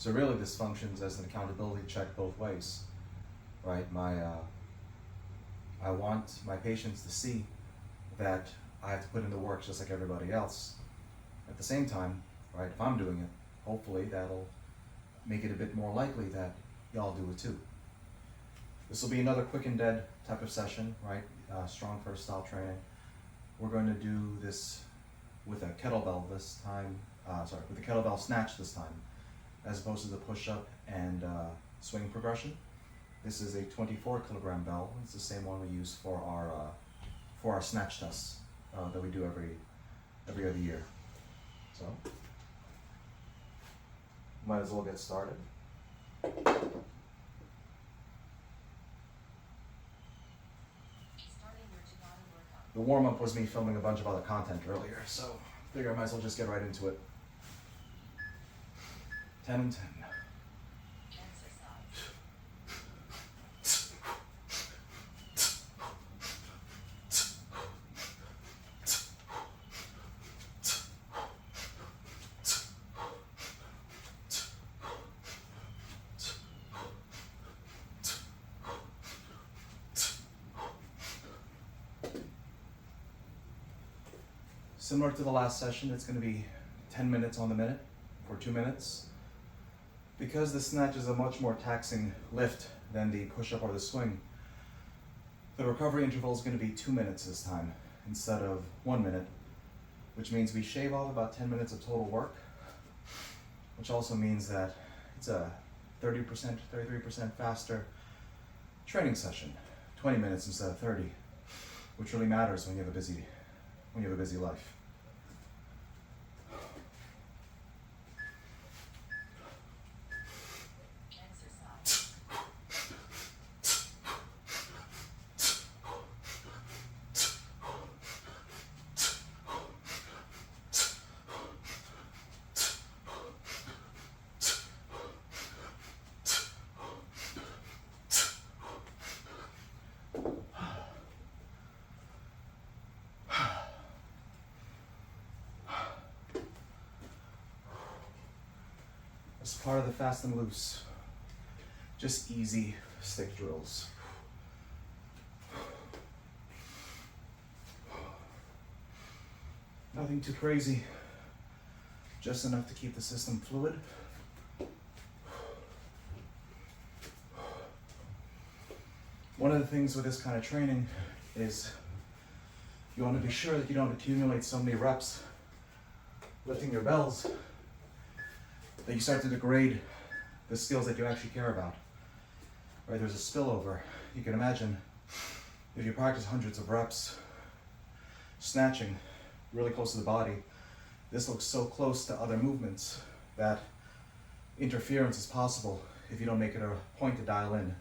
So really this functions as an accountability check both ways, right? I want my patients to see that I have to put in the work just like everybody else. At the same time, right, if I'm doing it, hopefully that'll make it a bit more likely that y'all do it too. This will be another quick and dead type of session, right? Strong first style training. We're going to do this with a kettlebell this time, with a kettlebell snatch this time, as opposed to the push-up and swing progression. This is a 24 kilogram bell. It's the same one we use for our snatch tests that we do every other year. So, might as well get started. The warm-up was me filming a bunch of other content earlier, so I figure I might as well just get right into it. 10 and 10. Similar to the last session, it's going to be 10 minutes on the minute for 2 minutes. Because the snatch is a much more taxing lift than the push-up or the swing, the recovery interval is going to be 2 minutes this time instead of 1 minute, which means we shave off about 10 minutes of total work, which also means that it's a 30%, 33% faster training session, 20 minutes instead of 30, which really matters when you have a busy life. As part of the fast and loose, just easy stick drills. Nothing too crazy, just enough to keep the system fluid. One of the things with this kind of training is you want to be sure that you don't accumulate so many reps lifting your bells that you start to degrade the skills that you actually care about. Right, there's a spillover. You can imagine if you practice hundreds of reps snatching really close to the body, this looks so close to other movements that interference is possible if you don't make it a point to dial in.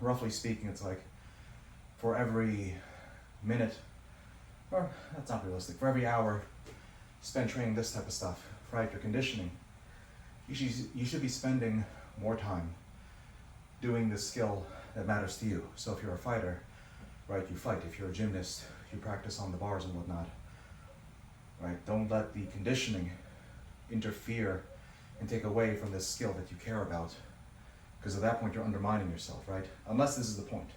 Roughly speaking, it's like for every minute, or that's not realistic, for every hour spent training this type of stuff, right, for conditioning, you should be spending more time doing the skill that matters to you. So if you're a fighter, right, you fight. If you're a gymnast, you practice on the bars and whatnot, right? Don't let the conditioning interfere and take away from this skill that you care about, because at that point you're undermining yourself, right? Unless this is the point.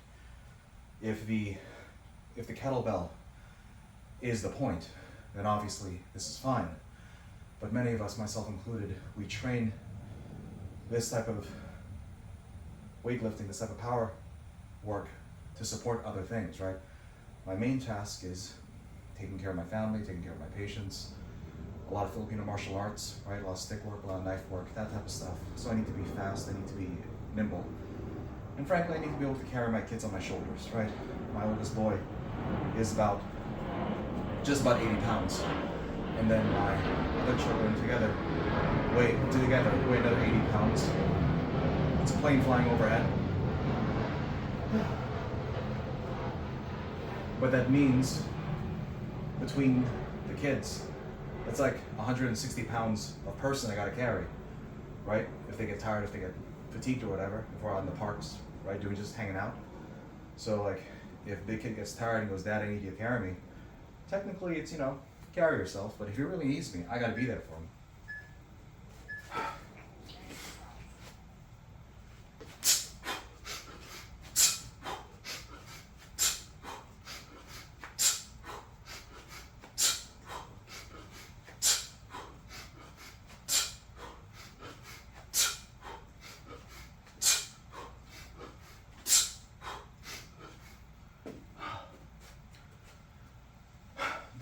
If the kettlebell is the point, then obviously this is fine. But many of us, myself included, we train this type of weightlifting, this type of power work to support other things, right? My main task is taking care of my family, taking care of my patients, a lot of Filipino martial arts, right? A lot of stick work, a lot of knife work, that type of stuff. So I need to be fast, I need to be nimble. And frankly, I need to be able to carry my kids on my shoulders, right? My oldest boy is just about 80 pounds. And then my other children together weigh another 80 pounds. It's a plane flying overhead. But that means between the kids, it's like 160 pounds of person I gotta carry, right? If they get tired, if they get fatigued or whatever, if we're out in the parks, right, just hanging out. So like, if a big kid gets tired and goes, Dad, I need you to carry me, technically it's, carry yourself, but if he really needs me, I gotta be there for him.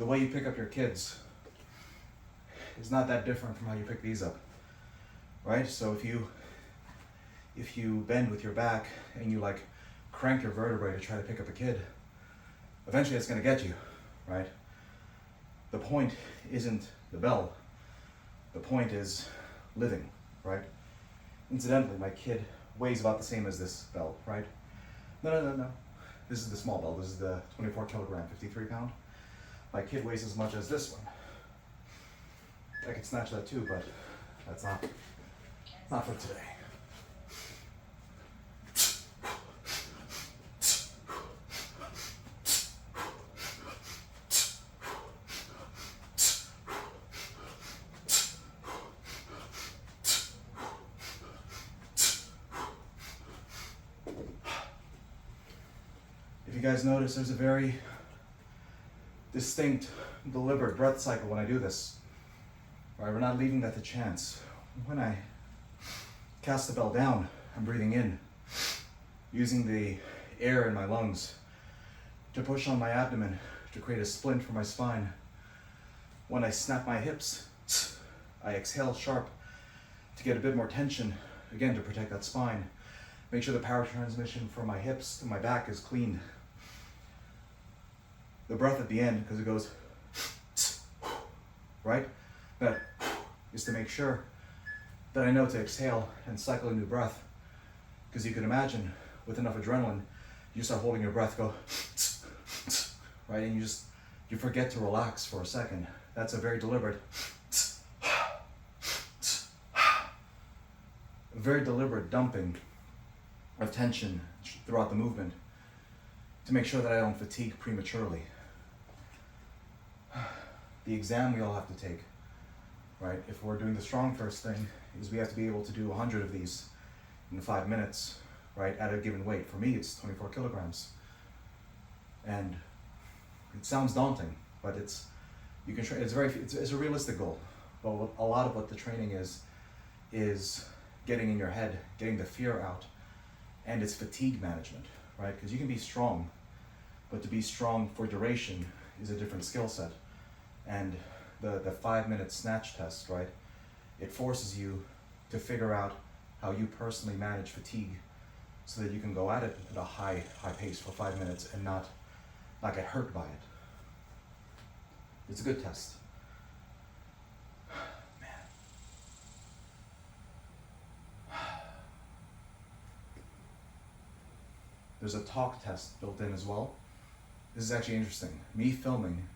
the way you pick up your kids is not that different from how you pick these up, right? So if you bend with your back and you like crank your vertebrae to try to pick up a kid, eventually it's gonna get you, right? The point isn't the bell. The point is living, right? Incidentally, my kid weighs about the same as this bell, right? No. This is the small bell. This is the 24 kilogram, 53 pound. My kid weighs as much as this one. I could snatch that too, but that's not for today. If you guys notice, there's a very distinct, deliberate breath cycle when I do this. Right, we're not leaving that to chance. When I cast the bell down, I'm breathing in, using the air in my lungs to push on my abdomen to create a splint for my spine. When I snap my hips, I exhale sharp to get a bit more tension, again to protect that spine. Make sure the power transmission from my hips to my back is clean. The breath at the end, because it goes, right? That is to make sure that I know to exhale and cycle a new breath. Because you can imagine, with enough adrenaline, you start holding your breath, go, right? And you forget to relax for a second. That's a very deliberate, dumping of tension throughout the movement to make sure that I don't fatigue prematurely. The exam we all have to take, right? If we're doing the strong first thing, is we have to be able to do 100 of these in 5 minutes, right? At a given weight. For me, it's 24 kilograms. And it sounds daunting, but it's a realistic goal. But a lot of what the training is getting in your head, getting the fear out, and it's fatigue management, right? Because you can be strong, but to be strong for duration is a different skill set. And the 5-minute snatch test, right? It forces you to figure out how you personally manage fatigue so that you can go at it at a high pace for 5 minutes and not get hurt by it. It's a good test. Man. There's a talk test built in as well. This is actually interesting. Me filming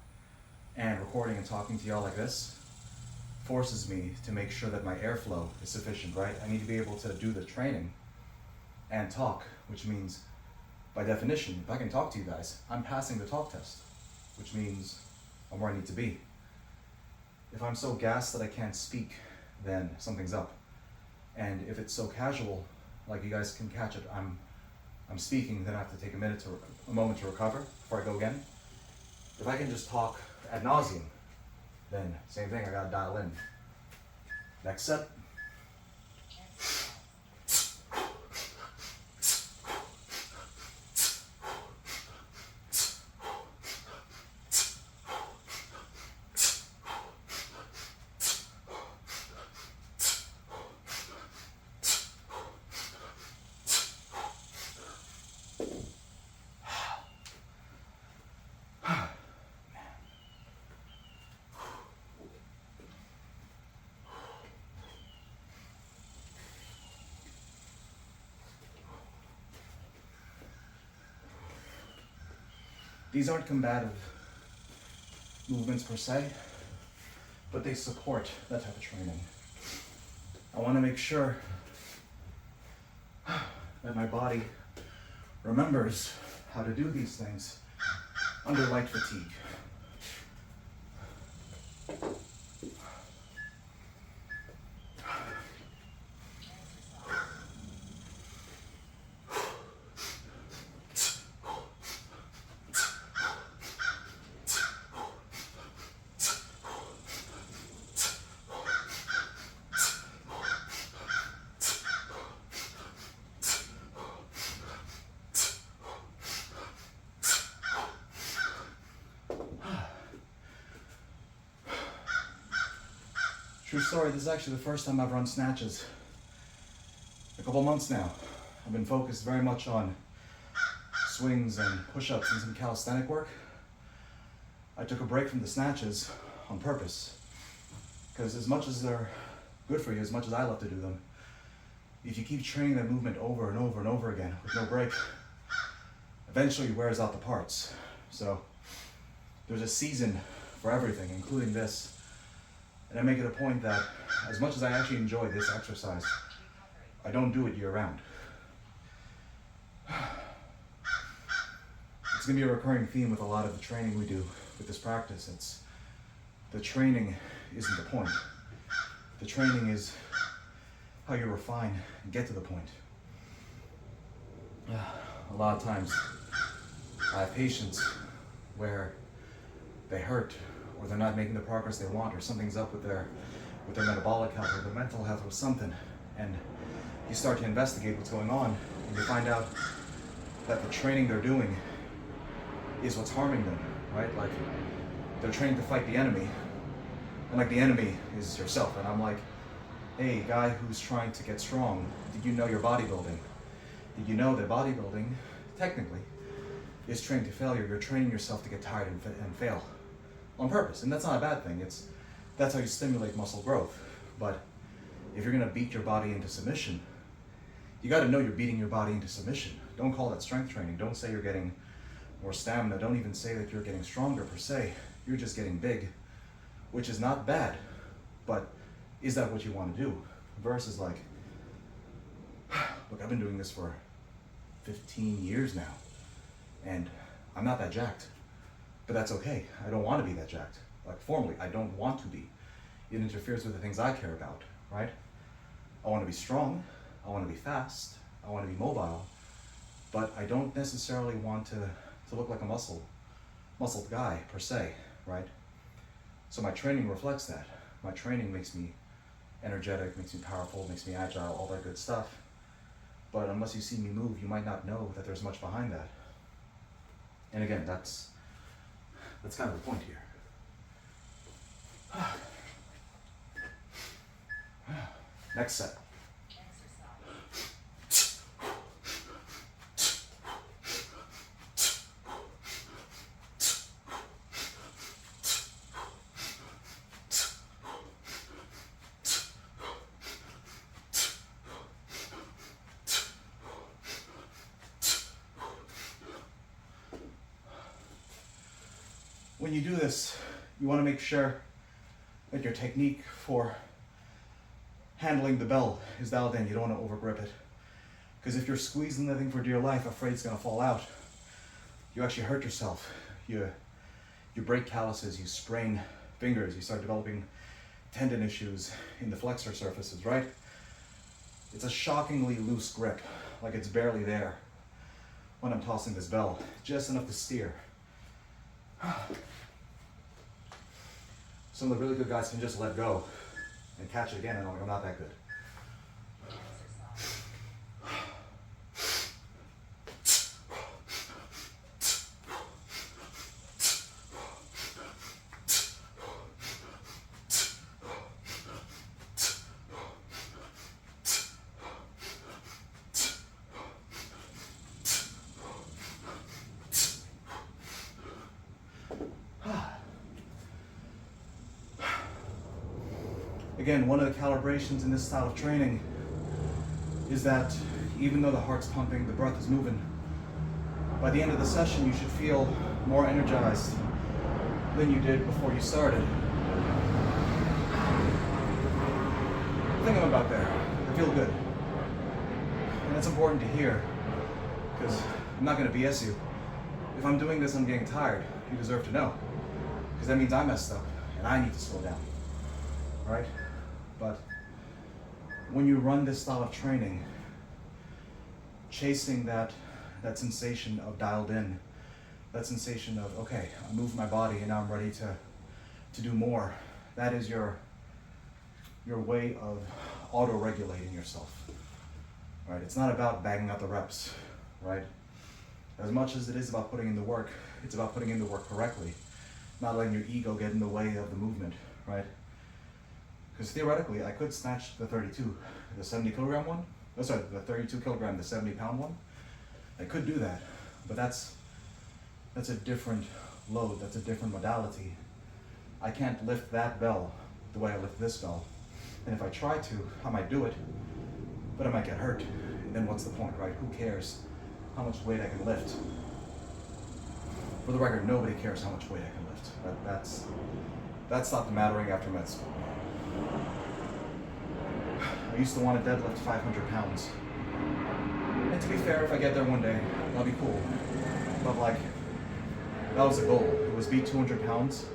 and recording and talking to y'all like this forces me to make sure that my airflow is sufficient, right? I need to be able to do the training and talk, which means, by definition, if I can talk to you guys, I'm passing the talk test, which means I'm where I need to be. If I'm so gassed that I can't speak, then something's up. And if it's so casual, like you guys can catch it, I'm speaking, then I have to take a moment to recover before I go again. If I can just talk ad nauseum, then same thing, I gotta dial in. Next set. These aren't combative movements per se, but they support that type of training. I want to make sure that my body remembers how to do these things under light fatigue. True story, this is actually the first time I've run snatches. A couple months now. I've been focused very much on swings and push-ups and some calisthenic work. I took a break from the snatches on purpose, because as much as they're good for you, as much as I love to do them, if you keep training that movement over and over and over again with no break, eventually it wears out the parts. So there's a season for everything, including this. And I make it a point that as much as I actually enjoy this exercise, I don't do it year round. It's gonna be a recurring theme with a lot of the training we do with this practice. It's the training isn't the point. The training is how you refine and get to the point. A lot of times I have patients where they hurt, or they're not making the progress they want, or something's up with their metabolic health or their mental health or something, and you start to investigate what's going on, and you find out that the training they're doing is what's harming them, right? Like, they're training to fight the enemy, and like the enemy is yourself. And I'm like, hey, guy who's trying to get strong, did you know you're bodybuilding? Did you know that bodybuilding, technically, is training to failure? You're training yourself to get tired and fail on purpose, and that's not a bad thing. That's how you stimulate muscle growth. But if you're gonna beat your body into submission, you gotta know you're beating your body into submission. Don't call that strength training. Don't say you're getting more stamina. Don't even say that you're getting stronger per se. You're just getting big, which is not bad, but is that what you want to do? Versus like, look, I've been doing this for 15 years now, and I'm not that jacked, but that's okay. I don't want to be that jacked. Like, formally, I don't want to be. It interferes with the things I care about, right? I want to be strong, I want to be fast, I want to be mobile, but I don't necessarily want to look like a muscled guy per se, right? So my training reflects that. My training makes me energetic, makes me powerful, makes me agile, all that good stuff. But unless you see me move, you might not know that there's much behind that. And again, that's kind of the point here. Next set. When you do this, you want to make sure that your technique for handling the bell is dialed in. You don't want to overgrip it. Because if you're squeezing the thing for dear life, afraid it's going to fall out, you actually hurt yourself. You break calluses, you sprain fingers, you start developing tendon issues in the flexor surfaces, right? It's a shockingly loose grip, like it's barely there when I'm tossing this bell, just enough to steer. Some of the really good guys can just let go and catch it again, and I'm like, I'm not that good. Again, one of the calibrations in this style of training is that even though the heart's pumping, the breath is moving, by the end of the session you should feel more energized than you did before you started. I think I'm about there. I feel good. And that's important to hear, because I'm not going to BS you. If I'm doing this, I'm getting tired. You deserve to know, because that means I messed up and I need to slow down, right? But when you run this style of training, chasing that sensation of dialed in, that sensation of, okay, I moved my body and now I'm ready to do more, that is your way of auto-regulating yourself, right? It's not about bagging out the reps, right? As much as it is about putting in the work, it's about putting in the work correctly, not letting your ego get in the way of the movement, right? Because theoretically, I could snatch the 32, the 70 kilogram one. Oh, sorry, the 32 kilogram, the 70 pound one. I could do that, but that's a different load. That's a different modality. I can't lift that bell the way I lift this bell. And if I try to, I might do it, but I might get hurt. And then what's the point, right? Who cares how much weight I can lift? For the record, nobody cares how much weight I can lift. That stopped mattering after med school. I used to want to deadlift 500 pounds. And to be fair, if I get there one day, that'll be cool. But like, that was the goal. It was beat 200 pounds,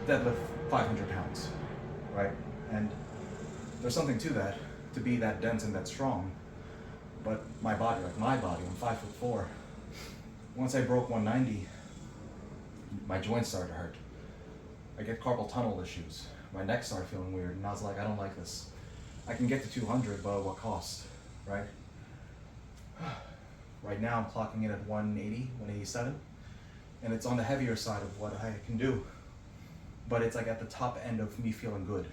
deadlift 500 pounds, right? And there's something to that, to be that dense and that strong. But my body, I'm 5'4". Once I broke 190, my joints started to hurt. I get carpal tunnel issues. My neck started feeling weird, and I was like, I don't like this. I can get to 200, but at what cost, right? Right now I'm clocking in at 180, 187, and it's on the heavier side of what I can do. But it's like at the top end of me feeling good.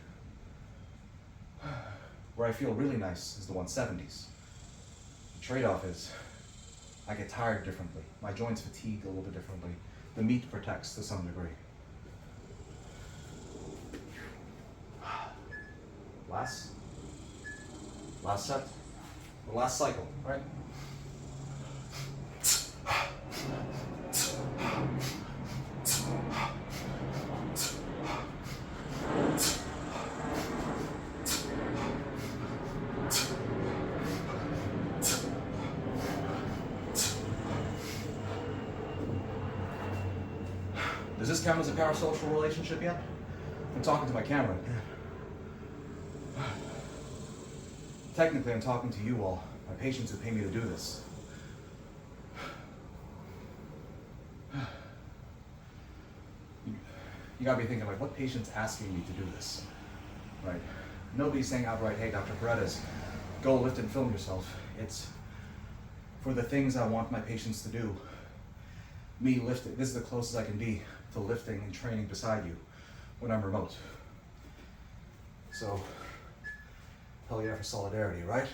Where I feel really nice is the 170s. The trade-off is I get tired differently. My joints fatigue a little bit differently. The meat protects to some degree. Last set, the last cycle, right? Does this count as a parasocial relationship yet? I'm talking to my camera. Technically, I'm talking to you all, my patients who pay me to do this. You gotta be thinking, like, what patient's asking me to do this, right? Nobody's saying outright, hey, Dr. Paredes, go lift and film yourself. It's for the things I want my patients to do. Me lifting, this is the closest I can be to lifting and training beside you when I'm remote. So, hell yeah for solidarity, right?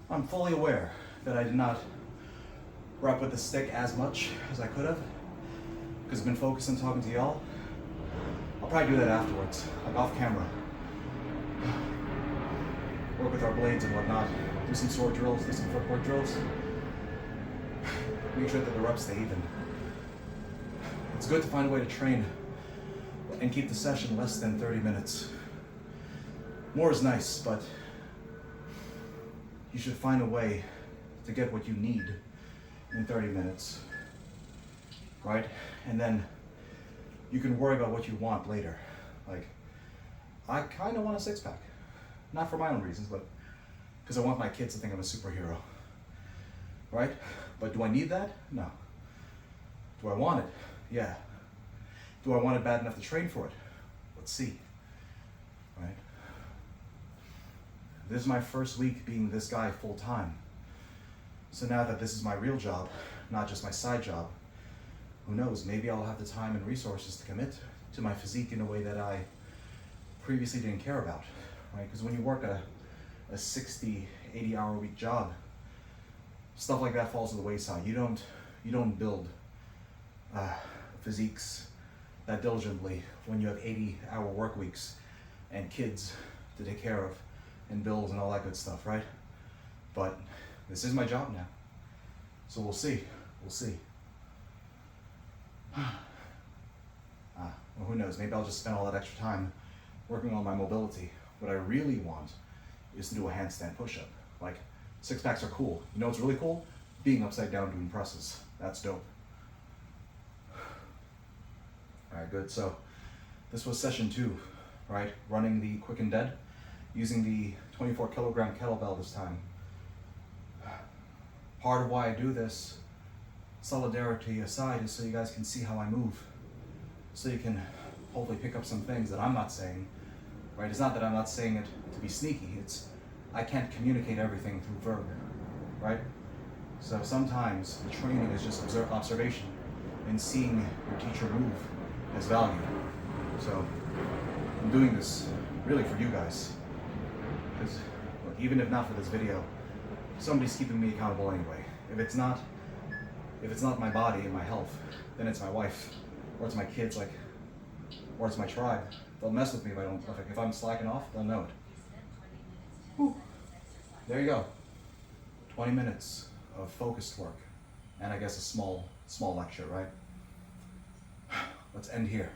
I'm fully aware that I did not rep with the stick as much as I could have, because I've been focused on talking to y'all. I'll probably do that afterwards, like off camera. Work with our blades and whatnot, do some sword drills, do some footwork drills. Make sure that the reps stay even. It's good to find a way to train and keep the session less than 30 minutes. More is nice, but you should find a way to get what you need in 30 minutes, right? And then you can worry about what you want later. Like, I kind of want a six-pack. Not for my own reasons, but because I want my kids to think I'm a superhero, right? But do I need that? No. Do I want it? Yeah. Do I want it bad enough to train for it? Let's see, right? This is my first week being this guy full time. So now that this is my real job, not just my side job, who knows, maybe I'll have the time and resources to commit to my physique in a way that I previously didn't care about, right? Because when you work a 60, 80-hour week job, stuff like that falls to the wayside. You don't build physiques that diligently when you have 80-hour work weeks and kids to take care of and bills and all that good stuff, right? But this is my job now. So we'll see. Well, who knows? Maybe I'll just spend all that extra time working on my mobility. What I really want is to do a handstand push-up. Like, six-packs are cool. You know what's really cool? Being upside down doing presses. That's dope. All right, good. So this was session 2, right? Running the quick and dead, using the 24 kilogram kettlebell this time. part of why I do this, solidarity aside, is so you guys can see how I move. So you can hopefully pick up some things that I'm not saying, right? It's not that I'm not saying it to be sneaky, it's I can't communicate everything through verb, right? So sometimes the training is just observation, and seeing your teacher move has value. So I'm doing this really for you guys, because even if not for this video, somebody's keeping me accountable anyway. If it's not my body and my health, then it's my wife, or it's my kids, or it's my tribe. They'll mess with me if I'm slacking off, they'll know it. Whew. There you go. 20 minutes of focused work, and I guess a small lecture, right? Let's end here.